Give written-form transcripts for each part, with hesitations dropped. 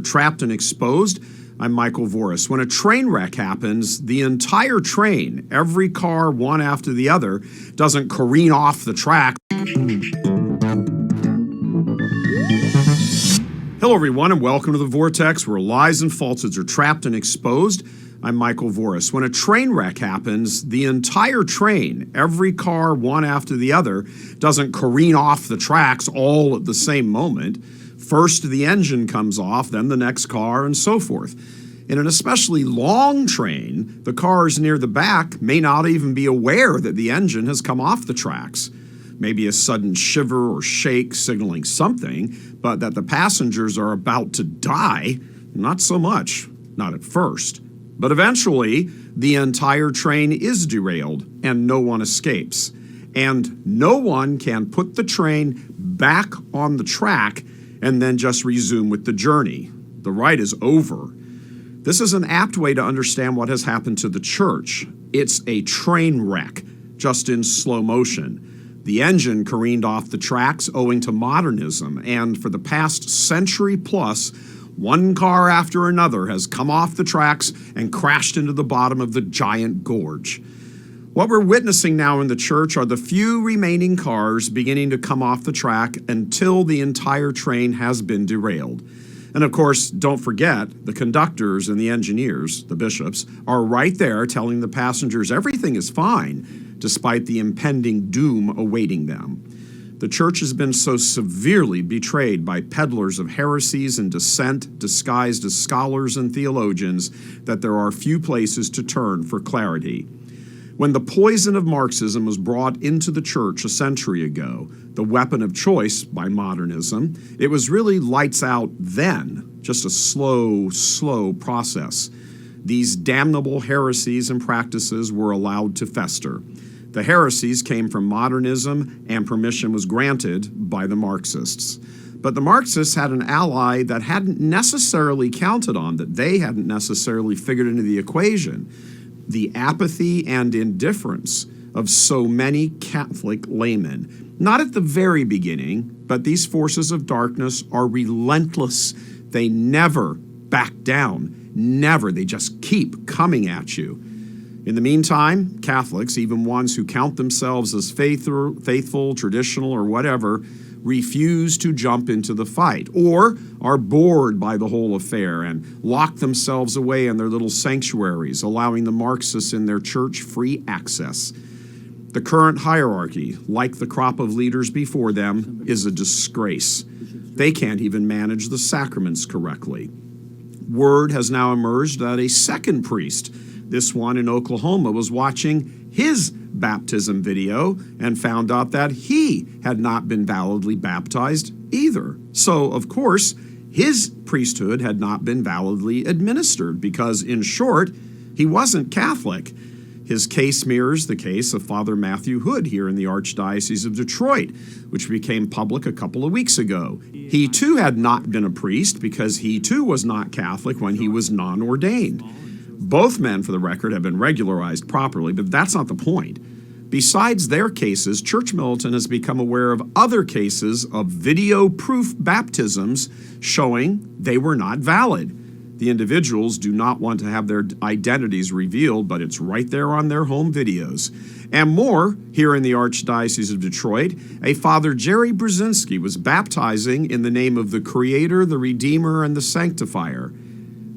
Trapped and exposed. I'm Michael Voris. When a train wreck happens, the entire train, every car one after the other, doesn't careen off the track. Hello everyone and welcome to The Vortex, where lies and falsehoods are trapped and exposed. I'm Michael Voris. When a train wreck happens, the entire train, every car one after the other, doesn't careen off the tracks all at the same moment. First the engine comes off, then the next car, and so forth. In an especially long train, the cars near the back may not even be aware that the engine has come off the tracks. Maybe a sudden shiver or shake signaling something, but that the passengers are about to die, not so much, not at first. But eventually, the entire train is derailed and no one escapes. And no one can put the train back on the track and then just resume with the journey. The ride is over. This is an apt way to understand what has happened to the church. It's a train wreck, just in slow motion. The engine careened off the tracks owing to modernism, and for the past century plus, one car after another has come off the tracks and crashed into the bottom of the giant gorge. What we're witnessing now in the church are the few remaining cars beginning to come off the track until the entire train has been derailed. And of course, don't forget, the conductors and the engineers, the bishops, are right there telling the passengers everything is fine, despite the impending doom awaiting them. The church has been so severely betrayed by peddlers of heresies and dissent disguised as scholars and theologians that there are few places to turn for clarity. When the poison of Marxism was brought into the church a century ago, the weapon of choice by modernism, it was really lights out then, just a slow process. These damnable heresies and practices were allowed to fester. The heresies came from modernism, and permission was granted by the Marxists. But the Marxists had an ally that hadn't necessarily counted on, that they hadn't necessarily figured into the equation: the apathy and indifference of so many Catholic laymen. Not at the very beginning, but these forces of darkness are relentless. They never back down, never. They just keep coming at you. In the meantime, Catholics, even ones who count themselves as faithful, traditional, or whatever, refuse to jump into the fight, or are bored by the whole affair and lock themselves away in their little sanctuaries, allowing the Marxists in their church free access. The current hierarchy, like the crop of leaders before them, is a disgrace. They can't even manage the sacraments correctly. Word has now emerged that a second priest, this one in Oklahoma, was watching his baptism video and found out that he had not been validly baptized either. So, of course, his priesthood had not been validly administered because, in short, he wasn't Catholic. His case mirrors the case of Father Matthew Hood here in the Archdiocese of Detroit, which became public a couple of weeks ago. He too had not been a priest because he too was not Catholic when he was non-ordained. Both men, for the record, have been regularized properly, but that's not the point. Besides their cases, Church Militant has become aware of other cases of video-proof baptisms showing they were not valid. The individuals do not want to have their identities revealed, but it's right there on their home videos. And more, here in the Archdiocese of Detroit, a Father Jerry Brzezinski was baptizing in the name of the Creator, the Redeemer, and the Sanctifier.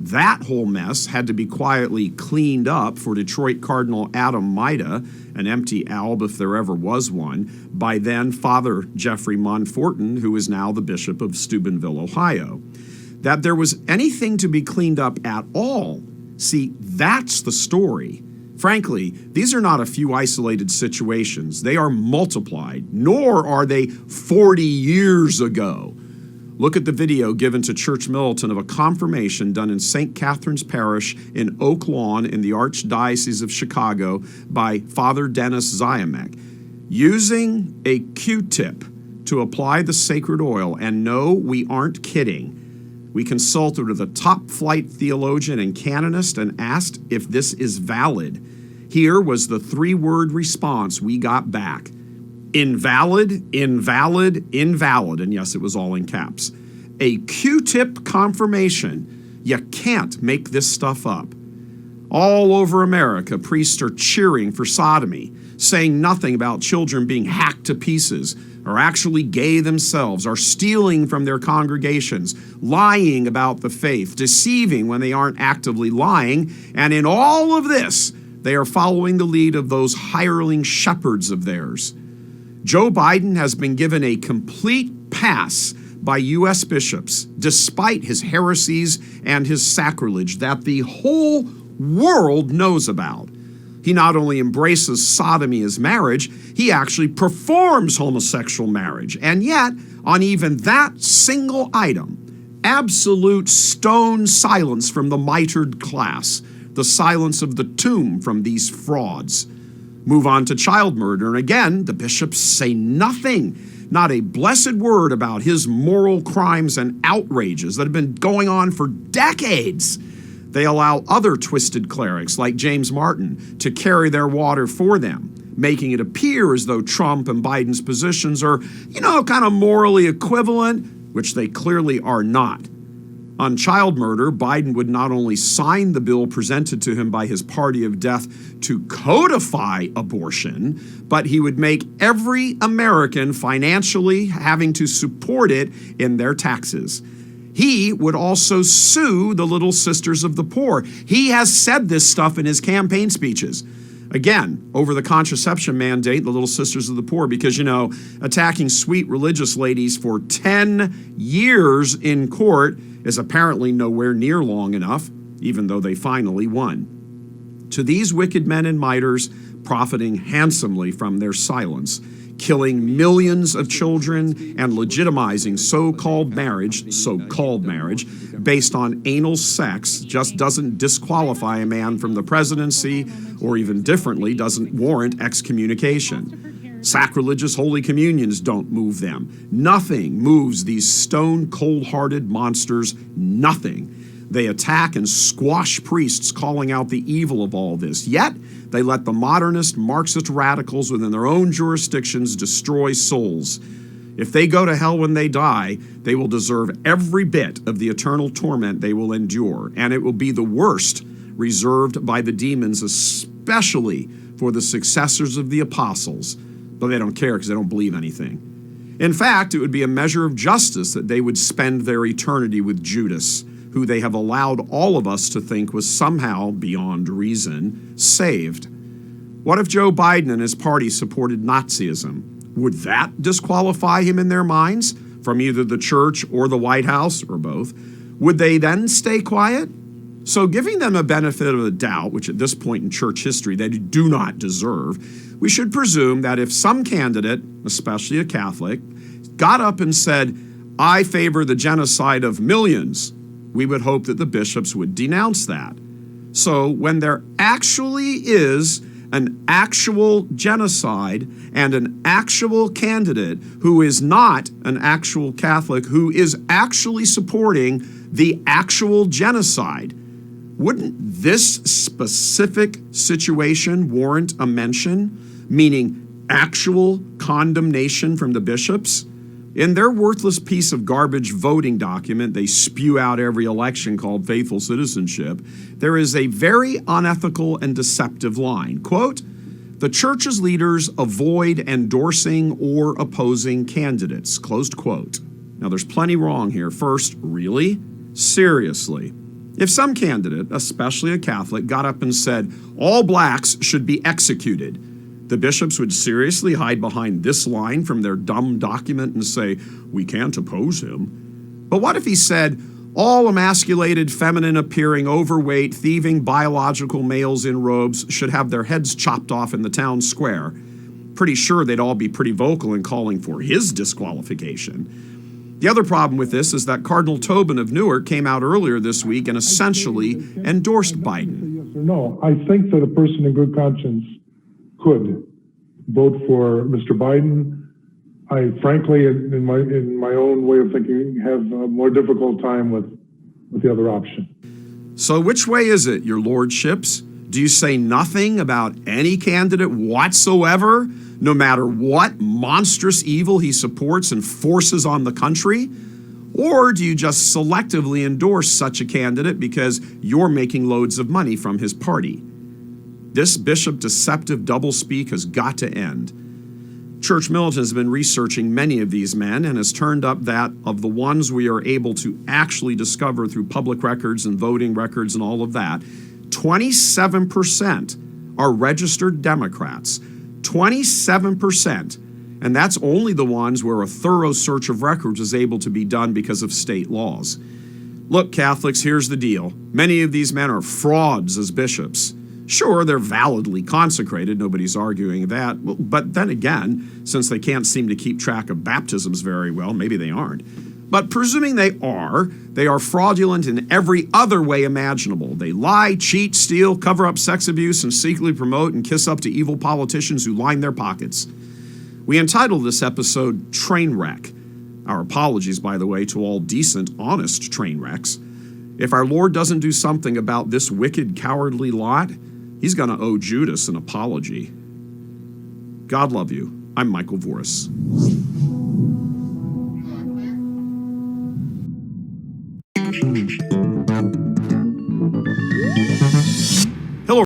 That whole mess had to be quietly cleaned up for Detroit Cardinal Adam Maida, an empty alb if there ever was one, by then Father Jeffrey Monforton, who is now the Bishop of Steubenville, Ohio. That there was anything to be cleaned up at all, see, that's the story. Frankly, these are not a few isolated situations. They are multiplied, nor are they 40 years ago. Look at the video given to Church Militant of a confirmation done in St. Catherine's Parish in Oak Lawn in the Archdiocese of Chicago by Father Dennis Ziamek, using a Q-tip to apply the sacred oil. And no, we aren't kidding. We consulted with a top-flight theologian and canonist and asked if this is valid. Here was the three-word response we got back: invalid, invalid, invalid. And yes, it was all in caps. A Q-tip confirmation. You can't make this stuff up. All over America, priests are cheering for sodomy, saying nothing about children being hacked to pieces, are actually gay themselves, are stealing from their congregations, lying about the faith, deceiving when they aren't actively lying, and in all of this, they are following the lead of those hireling shepherds of theirs. Joe Biden has been given a complete pass by U.S. bishops, despite his heresies and his sacrilege that the whole world knows about. He not only embraces sodomy as marriage, he actually performs homosexual marriage. And yet, on even that single item, absolute stone silence from the mitred class, the silence of the tomb from these frauds. Move on to child murder, and again, the bishops say nothing, not a blessed word about his moral crimes and outrages that have been going on for decades. They allow other twisted clerics like James Martin to carry their water for them, making it appear as though Trump and Biden's positions are, kind of morally equivalent, which they clearly are not. On child murder, Biden would not only sign the bill presented to him by his party of death to codify abortion, but he would make every American financially having to support it in their taxes. He would also sue the Little Sisters of the Poor. He has said this stuff in his campaign speeches. Again, over the contraception mandate, the Little Sisters of the Poor, because, attacking sweet religious ladies for 10 years in court is apparently nowhere near long enough, even though they finally won. To these wicked men and miters, profiting handsomely from their silence, killing millions of children and legitimizing so-called marriage, based on anal sex just doesn't disqualify a man from the presidency, or even differently, doesn't warrant excommunication. Sacrilegious Holy Communions don't move them. Nothing moves these stone cold-hearted monsters, nothing. They attack and squash priests calling out the evil of all this. Yet, they let the modernist Marxist radicals within their own jurisdictions destroy souls. If they go to hell when they die, they will deserve every bit of the eternal torment they will endure, and it will be the worst reserved by the demons, especially for the successors of the apostles. But they don't care because they don't believe anything. In fact, it would be a measure of justice that they would spend their eternity with Judas, who they have allowed all of us to think was somehow, beyond reason, saved. What if Joe Biden and his party supported Nazism? Would that disqualify him in their minds from either the church or the White House, or both? Would they then stay quiet? So giving them a benefit of the doubt, which at this point in church history they do not deserve, we should presume that if some candidate, especially a Catholic, got up and said, "I favor the genocide of millions," we would hope that the bishops would denounce that. So when there actually is an actual genocide and an actual candidate who is not an actual Catholic, who is actually supporting the actual genocide, wouldn't this specific situation warrant a mention, meaning actual condemnation from the bishops? In their worthless piece of garbage voting document they spew out every election called Faithful Citizenship, there is a very unethical and deceptive line. Quote, "The church's leaders avoid endorsing or opposing candidates," closed quote. Now there's plenty wrong here. First, really? Seriously? If some candidate, especially a Catholic, got up and said, "All blacks should be executed," the bishops would seriously hide behind this line from their dumb document and say, "We can't oppose him." But what if he said, "All emasculated, feminine-appearing, overweight, thieving biological males in robes should have their heads chopped off in the town square"? Pretty sure they'd all be pretty vocal in calling for his disqualification. The other problem with this is that Cardinal Tobin of Newark came out earlier this week and essentially endorsed Biden. Yes or no. I think that a person in good conscience could vote for Mr. Biden. I frankly, in my own way of thinking, have a more difficult time with the other option. So which way is it, your lordships? Do you say nothing about any candidate whatsoever, no matter what monstrous evil he supports and forces on the country? Or do you just selectively endorse such a candidate because you're making loads of money from his party? This bishop deceptive doublespeak has got to end. Church Militant has been researching many of these men and has turned up that of the ones we are able to actually discover through public records and voting records and all of that, 27% are registered Democrats. 27%. And that's only the ones where a thorough search of records is able to be done because of state laws. Look, Catholics, here's the deal. Many of these men are frauds as bishops. Sure, they're validly consecrated, nobody's arguing that, but then again, since they can't seem to keep track of baptisms very well, maybe they aren't. But presuming they are fraudulent in every other way imaginable. They lie, cheat, steal, cover up sex abuse, and secretly promote and kiss up to evil politicians who line their pockets. We entitled this episode Train Wreck. Our apologies, by the way, to all decent, honest train wrecks. If our Lord doesn't do something about this wicked, cowardly lot, he's going to owe Judas an apology. God love you. I'm Michael Voris.